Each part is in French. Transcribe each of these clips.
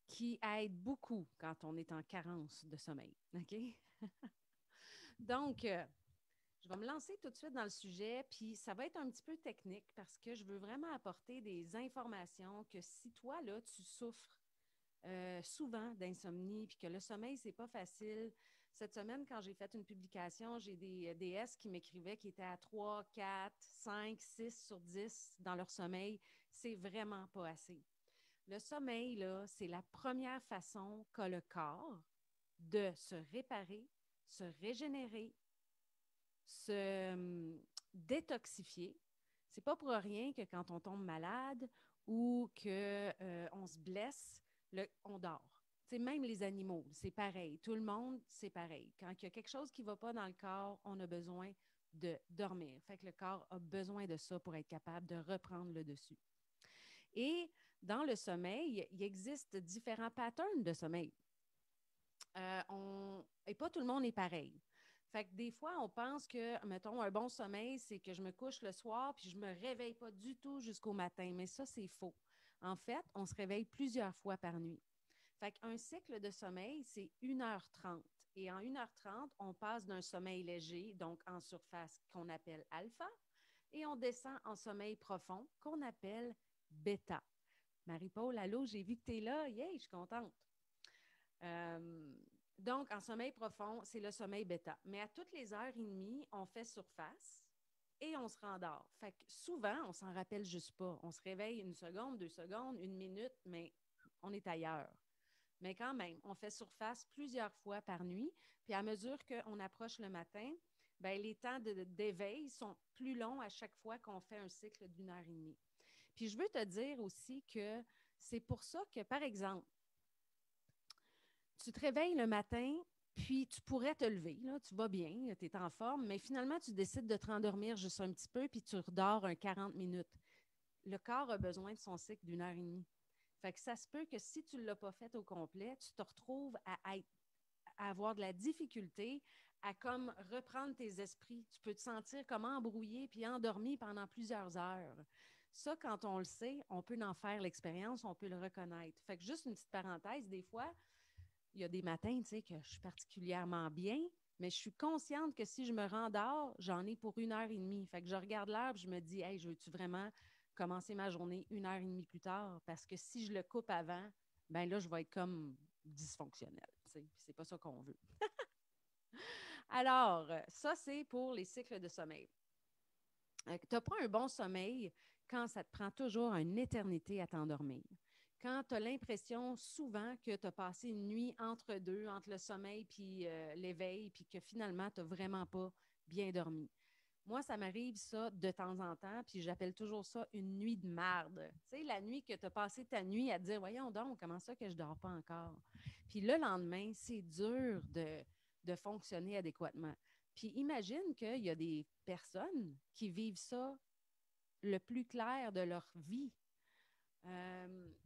Qui aide beaucoup quand on est en carence de sommeil. OK? Donc, je vais me lancer tout de suite dans le sujet, puis ça va être un petit peu technique parce que je veux vraiment apporter des informations que si toi, là, tu souffres souvent d'insomnie, puis que le sommeil, c'est pas facile. Cette semaine, quand j'ai fait une publication, j'ai des DS qui m'écrivaient qui étaient à 3, 4, 5, 6 sur 10 dans leur sommeil. C'est vraiment pas assez. Le sommeil, là, c'est la première façon qu'a le corps de se réparer, se régénérer, se détoxifier. C'est pas pour rien que quand on tombe malade ou qu'on se blesse, on dort. C'est même les animaux, c'est pareil. Tout le monde, c'est pareil. Quand il y a quelque chose qui ne va pas dans le corps, on a besoin de dormir. Fait que le corps a besoin de ça pour être capable de reprendre le dessus. Et dans le sommeil, il existe différents patterns de sommeil. Et pas tout le monde est pareil. Fait que des fois, on pense que, mettons, un bon sommeil, c'est que je me couche le soir puis je ne me réveille pas du tout jusqu'au matin. Mais ça, c'est faux. En fait, on se réveille plusieurs fois par nuit. Fait qu'un cycle de sommeil, c'est 1h30. Et en 1h30, on passe d'un sommeil léger, donc en surface, qu'on appelle alpha, et on descend en sommeil profond, qu'on appelle bêta. Marie-Paul, allô, j'ai vu que tu es là. Yeah, je suis contente. Donc, en sommeil profond, c'est le sommeil bêta. Mais à toutes les heures et demie, on fait surface et on se rendort. Fait que souvent, on s'en rappelle juste pas. On se réveille 1 seconde, 2 secondes, 1 minute, mais on est ailleurs. Mais quand même, on fait surface plusieurs fois par nuit. Puis à mesure qu'on approche le matin, ben, les temps d'éveil sont plus longs à chaque fois qu'on fait un cycle d'1 heure et demie. Puis je veux te dire aussi que c'est pour ça que, par exemple, tu te réveilles le matin, puis tu pourrais te lever, là, tu vas bien, tu es en forme, mais finalement, tu décides de te rendormir juste un petit peu, puis tu redors un 40 minutes. Le corps a besoin de son cycle d'1 heure et demie. Fait que ça se peut que si tu ne l'as pas fait au complet, tu te retrouves à avoir de la difficulté à comme reprendre tes esprits. Tu peux te sentir comme embrouillé puis endormi pendant plusieurs heures. Ça, quand on le sait, on peut en faire l'expérience, on peut le reconnaître. Fait que juste une petite parenthèse, des fois, il y a des matins, tu sais, que je suis particulièrement bien, mais je suis consciente que si je me rendors, j'en ai pour 1 heure et demie. Fait que je regarde l'heure et je me dis, hey, je veux-tu vraiment commencer ma journée 1 heure et demie plus tard? Parce que si je le coupe avant, ben là, je vais être comme dysfonctionnelle. Tu sais, c'est pas ça qu'on veut. Alors, ça, c'est pour les cycles de sommeil. Tu n'as pas un bon sommeil quand ça te prend toujours une éternité à t'endormir. Quand tu as l'impression souvent que tu as passé une nuit entre deux, entre le sommeil puis l'éveil, puis que finalement, tu n'as vraiment pas bien dormi. Moi, ça m'arrive ça de temps en temps, puis j'appelle toujours ça une nuit de marde. Tu sais, la nuit que tu as passé ta nuit à te dire, voyons donc, comment ça que je ne dors pas encore? Puis le lendemain, c'est dur de fonctionner adéquatement. Puis imagine qu'il y a des personnes qui vivent ça le plus clair de leur vie.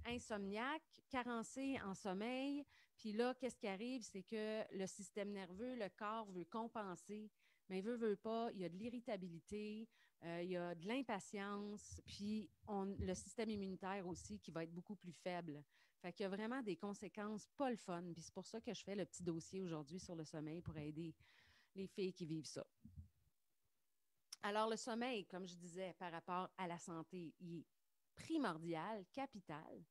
Insomniaque, carencé en sommeil. Puis là, qu'est-ce qui arrive? C'est que le système nerveux, le corps veut compenser, mais veut pas. Il y a de l'irritabilité, il y a de l'impatience, puis le système immunitaire aussi qui va être beaucoup plus faible. Fait qu'il y a vraiment des conséquences pas le fun. Puis c'est pour ça que je fais le petit dossier aujourd'hui sur le sommeil pour aider les filles qui vivent ça. Alors, le sommeil, comme je disais, par rapport à la santé, il est primordial, capital,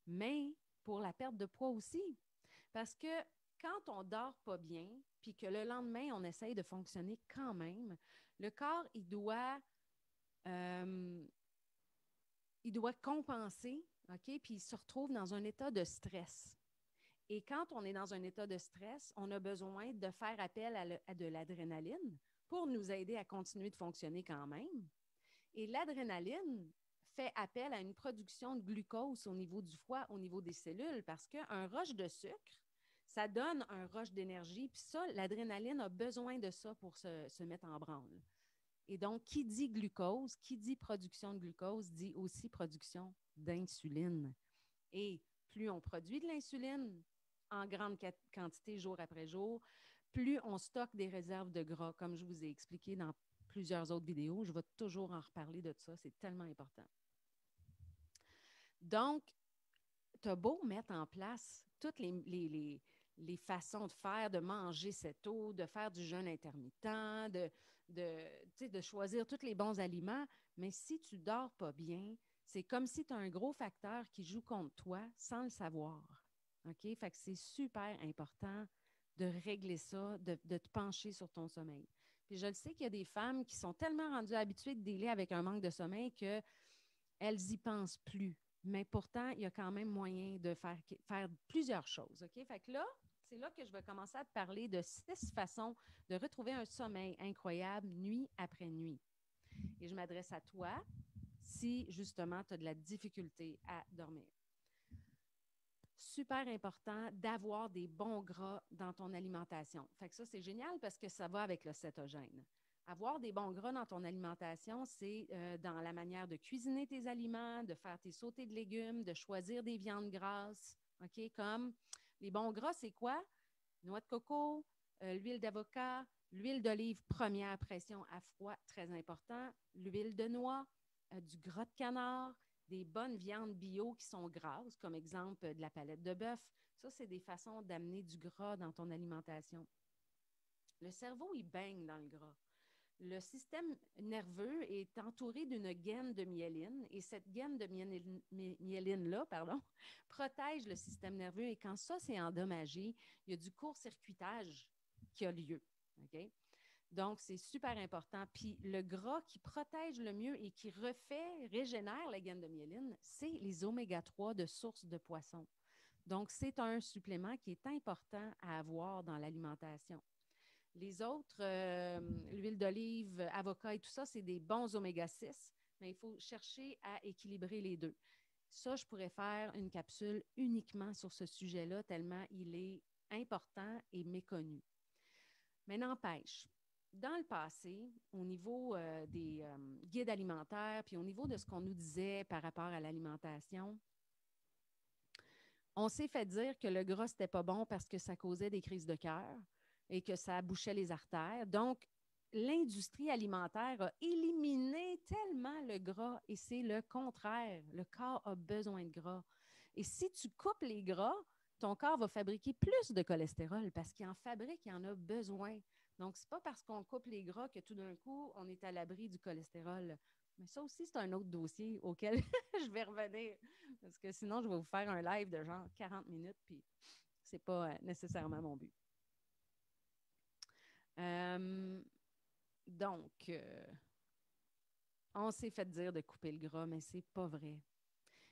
mais pour la perte de poids aussi. Parce que quand on dort pas bien, puis que le lendemain, on essaye de fonctionner quand même, le corps, euh, il doit compenser, OK? Puis il se retrouve dans un état de stress. Et quand on est dans un état de stress, on a besoin de faire appel à de l'adrénaline pour nous aider à continuer de fonctionner quand même. Et l'adrénaline fait appel à une production de glucose au niveau du foie, au niveau des cellules, parce qu'un rush de sucre, ça donne un rush d'énergie. Puis ça, l'adrénaline a besoin de ça pour se mettre en branle. Et donc, qui dit glucose, qui dit production de glucose, dit aussi production d'insuline. Et plus on produit de l'insuline en grande quantité jour après jour, plus on stocke des réserves de gras, comme je vous ai expliqué dans plusieurs autres vidéos. Je vais toujours en reparler de ça, c'est tellement important. Donc, tu as beau mettre en place toutes les façons de faire, de manger cette eau, de faire du jeûne intermittent, de choisir tous les bons aliments, mais si tu ne dors pas bien, c'est comme si tu as un gros facteur qui joue contre toi sans le savoir. OK? Fait que c'est super important de régler ça, de te pencher sur ton sommeil. Puis je le sais qu'il y a des femmes qui sont tellement rendues habituées de dealer avec un manque de sommeil qu'elles y pensent plus. Mais pourtant, il y a quand même moyen de faire plusieurs choses. OK? Fait que là, c'est là que je vais commencer à te parler de 6 façons de retrouver un sommeil incroyable nuit après nuit. Et je m'adresse à toi si justement tu as de la difficulté à dormir. Super important d'avoir des bons gras dans ton alimentation. Fait que ça, c'est génial parce que ça va avec le cétogène. Avoir des bons gras dans ton alimentation, c'est dans la manière de cuisiner tes aliments, de faire tes sautés de légumes, de choisir des viandes grasses. OK? Comme les bons gras, c'est quoi? Noix de coco, l'huile d'avocat, l'huile d'olive première pression à froid, très important, l'huile de noix, du gras de canard, des bonnes viandes bio qui sont grasses, comme exemple de la palette de bœuf. Ça, c'est des façons d'amener du gras dans ton alimentation. Le cerveau, il baigne dans le gras. Le système nerveux est entouré d'une gaine de myéline et cette gaine de myéline-là, protège le système nerveux et quand ça c'est endommagé, il y a du court-circuitage qui a lieu. Okay? Donc, c'est super important. Puis le gras qui protège le mieux et qui régénère la gaine de myéline, c'est les oméga-3 de source de poisson. Donc, c'est un supplément qui est important à avoir dans l'alimentation. Les autres, l'huile d'olive, avocat et tout ça, c'est des bons oméga-6, mais il faut chercher à équilibrer les deux. Ça, je pourrais faire une capsule uniquement sur ce sujet-là, tellement il est important et méconnu. Mais n'empêche, dans le passé, au niveau des guides alimentaires, puis au niveau de ce qu'on nous disait par rapport à l'alimentation, on s'est fait dire que le gras, c'était pas bon parce que ça causait des crises de cœur et que ça bouchait les artères. Donc, l'industrie alimentaire a éliminé tellement le gras et c'est le contraire. Le corps a besoin de gras. Et si tu coupes les gras, ton corps va fabriquer plus de cholestérol parce qu'il en fabrique, il en a besoin. Donc, ce n'est pas parce qu'on coupe les gras que tout d'un coup, on est à l'abri du cholestérol. Mais ça aussi, c'est un autre dossier auquel je vais revenir. Parce que sinon, je vais vous faire un live de genre 40 minutes, puis c'est pas nécessairement mon but. Donc, on s'est fait dire de couper le gras, mais c'est pas vrai.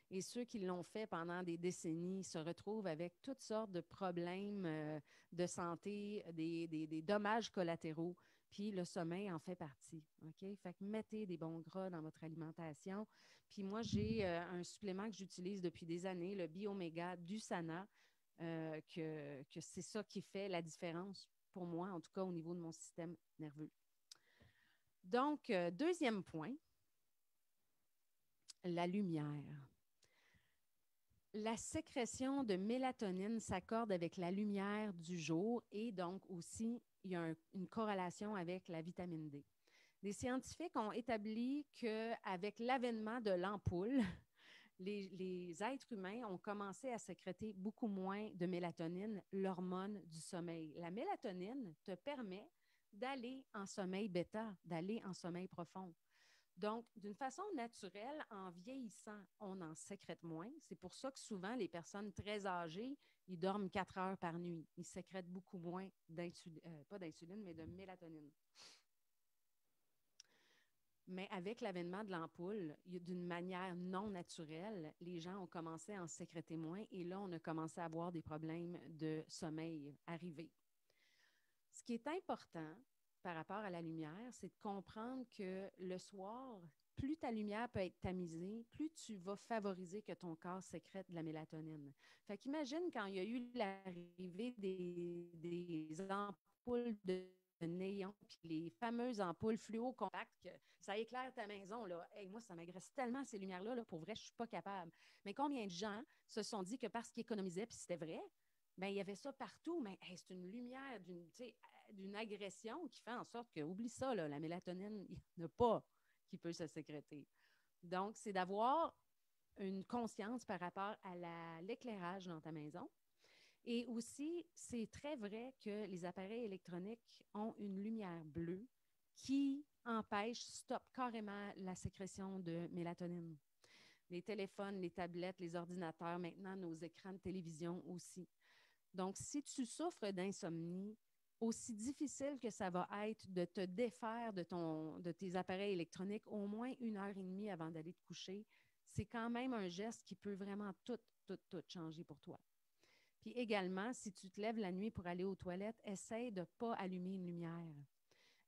Et ceux qui l'ont fait pendant des décennies se retrouvent avec toutes sortes de problèmes de santé, des dommages collatéraux. Puis le sommeil en fait partie. OK? Fait que mettez des bons gras dans votre alimentation. Puis moi, j'ai un supplément que j'utilise depuis des années, le Bioméga d'USANA, que c'est ça qui fait la différence pour moi, en tout cas au niveau de mon système nerveux. Donc, deuxième point, la lumière. La sécrétion de mélatonine s'accorde avec la lumière du jour et donc aussi, il y a une corrélation avec la vitamine D. Les scientifiques ont établi qu'avec l'avènement de l'ampoule, les êtres humains ont commencé à sécréter beaucoup moins de mélatonine, l'hormone du sommeil. La mélatonine te permet d'aller en sommeil bêta, d'aller en sommeil profond. Donc, d'une façon naturelle, en vieillissant, on en sécrète moins. C'est pour ça que souvent, les personnes très âgées, ils dorment 4 heures par nuit. Ils sécrètent beaucoup moins pas d'insuline, mais de mélatonine. Mais avec l'avènement de l'ampoule, d'une manière non naturelle, les gens ont commencé à en sécréter moins et là, on a commencé à avoir des problèmes de sommeil arriver. Ce qui est important par rapport à la lumière, c'est de comprendre que le soir, plus ta lumière peut être tamisée, plus tu vas favoriser que ton corps sécrète de la mélatonine. Fait qu'imagine quand il y a eu l'arrivée des ampoules de néon, puis les fameuses ampoules fluo compactes, ça éclaire ta maison. Là. Hey, moi, ça m'agresse tellement ces lumières-là. Là, pour vrai, je ne suis pas capable. Mais combien de gens se sont dit que parce qu'ils économisaient, puis c'était vrai, ben, il y avait ça partout, mais hey, c'est une lumière d'une agression qui fait en sorte que, oublie ça, là, la mélatonine, il n'y en a pas qui peut se sécréter. Donc, c'est d'avoir une conscience par rapport à l'éclairage dans ta maison. Et aussi, c'est très vrai que les appareils électroniques ont une lumière bleue qui empêche, stoppe carrément la sécrétion de mélatonine. Les téléphones, les tablettes, les ordinateurs, maintenant nos écrans de télévision aussi. Donc, si tu souffres d'insomnie, aussi difficile que ça va être de te défaire de tes appareils électroniques au moins 1 heure et demie avant d'aller te coucher, c'est quand même un geste qui peut vraiment tout changer pour toi. Puis également, si tu te lèves la nuit pour aller aux toilettes, essaye de ne pas allumer une lumière.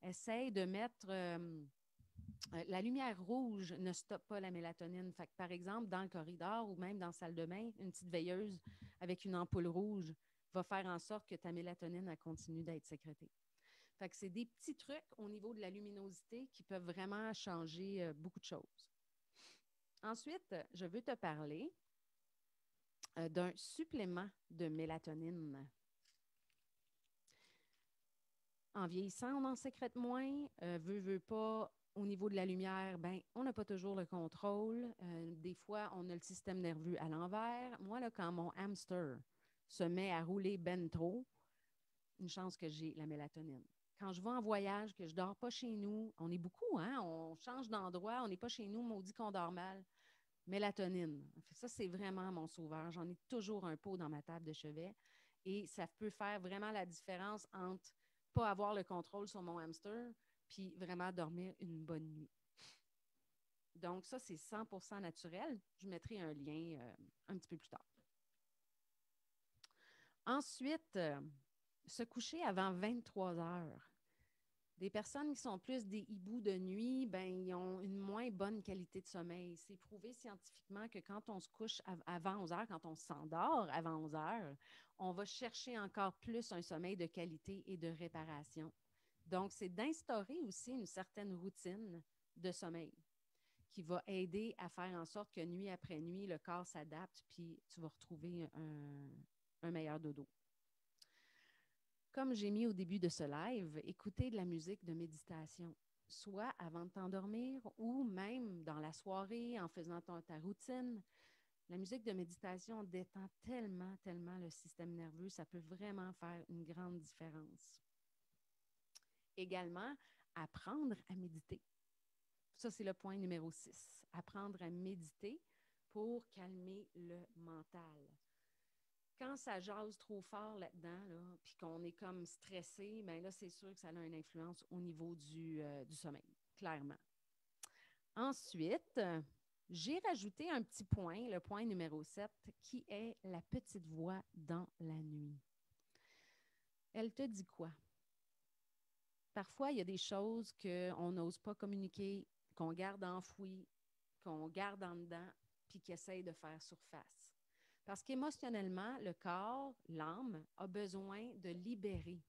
Essaye de mettre... la lumière rouge ne stoppe pas la mélatonine. Fait que, par exemple, dans le corridor ou même dans la salle de bain, une petite veilleuse avec une ampoule rouge va faire en sorte que ta mélatonine elle continue d'être sécrétée. Fait que c'est des petits trucs au niveau de la luminosité qui peuvent vraiment changer beaucoup de choses. Ensuite, je veux te parler d'un supplément de mélatonine. En vieillissant, on en sécrète moins. Veut pas, au niveau de la lumière, ben, on n'a pas toujours le contrôle. Des fois, on a le système nerveux à l'envers. Moi, là, quand mon hamster se met à rouler ben trop, une chance que j'ai la mélatonine. Quand je vais en voyage, que je ne dors pas chez nous, on est beaucoup, hein? On change d'endroit, on n'est pas chez nous, maudit qu'on dort mal. Mélatonine. Ça, c'est vraiment mon sauveur. J'en ai toujours un pot dans ma table de chevet et ça peut faire vraiment la différence entre pas avoir le contrôle sur mon hamster puis vraiment dormir une bonne nuit. Donc, ça, c'est 100% naturel. Je mettrai un lien un petit peu plus tard. Ensuite, se coucher avant 23 heures. Des personnes qui sont plus des hiboux de nuit, ben, ils ont une moins bonne qualité de sommeil. C'est prouvé scientifiquement que quand on se couche avant 11 heures, quand on s'endort avant 11 heures, on va chercher encore plus un sommeil de qualité et de réparation. Donc, c'est d'instaurer aussi une certaine routine de sommeil qui va aider à faire en sorte que nuit après nuit, le corps s'adapte puis tu vas retrouver un meilleur dodo. Comme j'ai mis au début de ce live, écouter de la musique de méditation, soit avant de t'endormir ou même dans la soirée en faisant ta routine. La musique de méditation détend tellement, tellement le système nerveux, ça peut vraiment faire une grande différence. Également, apprendre à méditer. Ça, c'est le point numéro 6. Apprendre à méditer pour calmer le mental. Quand ça jase trop fort là-dedans, là, puis qu'on est comme stressé, bien là, c'est sûr que ça a une influence au niveau du sommeil, clairement. Ensuite, j'ai rajouté un petit point, le point numéro 7, qui est la petite voix dans la nuit. Elle te dit quoi? Parfois, il y a des choses qu'on n'ose pas communiquer, qu'on garde enfouies, qu'on garde en dedans, puis qui essayent de faire surface. Parce qu'émotionnellement, le corps, l'âme, a besoin de libérer.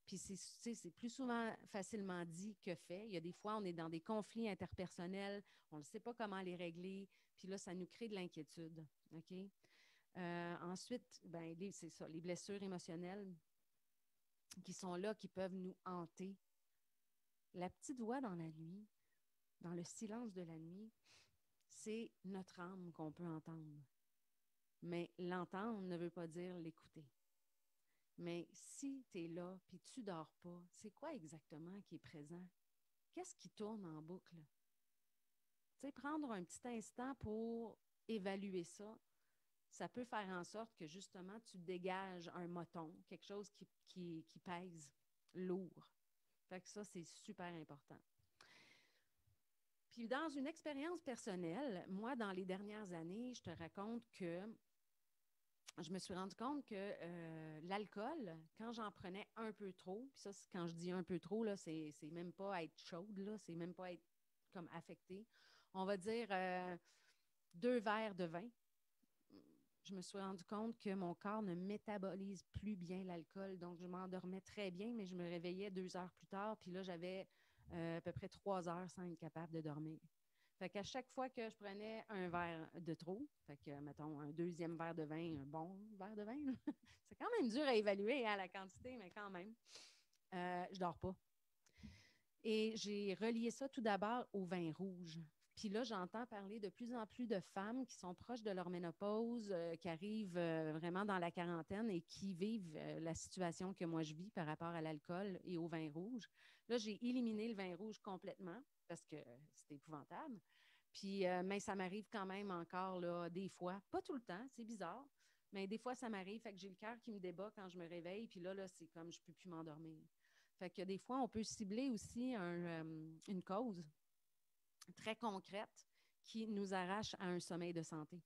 Puis c'est plus souvent facilement dit que fait. Il y a des fois, on est dans des conflits interpersonnels, on ne sait pas comment les régler, puis là, ça nous crée de l'inquiétude. OK? Ensuite, ben, c'est ça, les blessures émotionnelles qui sont là, qui peuvent nous hanter. La petite voix dans la nuit, dans le silence de la nuit, c'est notre âme qu'on peut entendre. Mais l'entendre ne veut pas dire l'écouter. Mais si tu es là puis tu ne dors pas, c'est quoi exactement qui est présent? Qu'est-ce qui tourne en boucle? Tu sais, prendre un petit instant pour évaluer ça, ça peut faire en sorte que justement tu dégages un moton, quelque chose qui pèse lourd. Fait que ça, c'est super important. Puis dans une expérience personnelle, moi, dans les dernières années, je te raconte que je me suis rendu compte que l'alcool, quand j'en prenais un peu trop, puis ça, quand je dis un peu trop, là, c'est même pas être chaude, là, c'est même pas être comme affectée. On va dire 2 verres de vin. Je me suis rendu compte que mon corps ne métabolise plus bien l'alcool. Donc, je m'endormais très bien, mais je me réveillais 2 heures plus tard. Puis là, j'avais à peu près 3 heures sans être capable de dormir. Fait qu'à chaque fois que je prenais un verre de trop, fait que, mettons, un deuxième verre de vin, un bon verre de vin, c'est quand même dur à évaluer hein, la quantité, mais quand même, je dors pas. Et j'ai relié ça tout d'abord au vin rouge. Puis là, j'entends parler de plus en plus de femmes qui sont proches de leur ménopause, qui arrivent vraiment dans la quarantaine et qui vivent la situation que moi je vis par rapport à l'alcool et au vin rouge. Là, j'ai éliminé le vin rouge complètement parce que c'est épouvantable. Puis, mais ça m'arrive quand même encore là, des fois, pas tout le temps, c'est bizarre, mais des fois, ça m'arrive. Fait que j'ai le cœur qui me débat quand je me réveille. Puis là c'est comme je ne peux plus m'endormir. Fait que des fois, on peut cibler aussi une cause très concrète qui nous arrache à un sommeil de santé.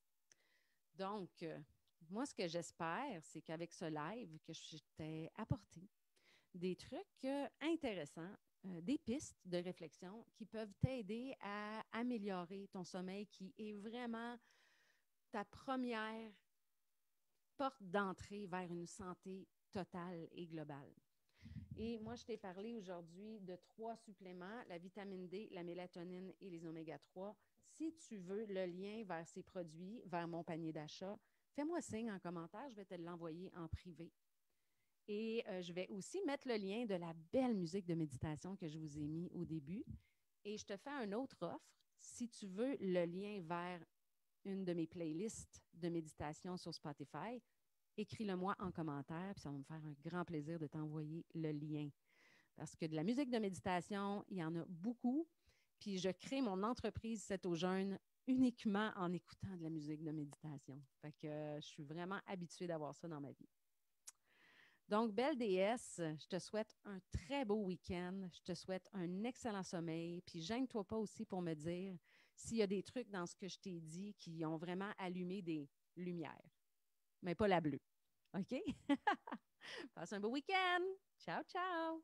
Donc, moi, ce que j'espère, c'est qu'avec ce live, que je t'ai apporté des trucs intéressants, des pistes de réflexion qui peuvent t'aider à améliorer ton sommeil, qui est vraiment ta première porte d'entrée vers une santé totale et globale. Et moi, je t'ai parlé aujourd'hui de 3 suppléments, la vitamine D, la mélatonine et les oméga 3. Si tu veux le lien vers ces produits, vers mon panier d'achat, fais-moi signe en commentaire, je vais te l'envoyer en privé. Et je vais aussi mettre le lien de la belle musique de méditation que je vous ai mis au début. Et je te fais une autre offre. Si tu veux le lien vers une de mes playlists de méditation sur Spotify, écris-le-moi en commentaire, puis ça va me faire un grand plaisir de t'envoyer le lien. Parce que de la musique de méditation, il y en a beaucoup. Puis je crée mon entreprise C'est aux jeunes uniquement en écoutant de la musique de méditation. Fait que je suis vraiment habituée d'avoir ça dans ma vie. Donc, belle déesse, je te souhaite un très beau week-end. Je te souhaite un excellent sommeil. Puis, gêne-toi pas aussi pour me dire s'il y a des trucs dans ce que je t'ai dit qui ont vraiment allumé des lumières, mais pas la bleue. OK? Passe un beau week-end. Ciao, ciao.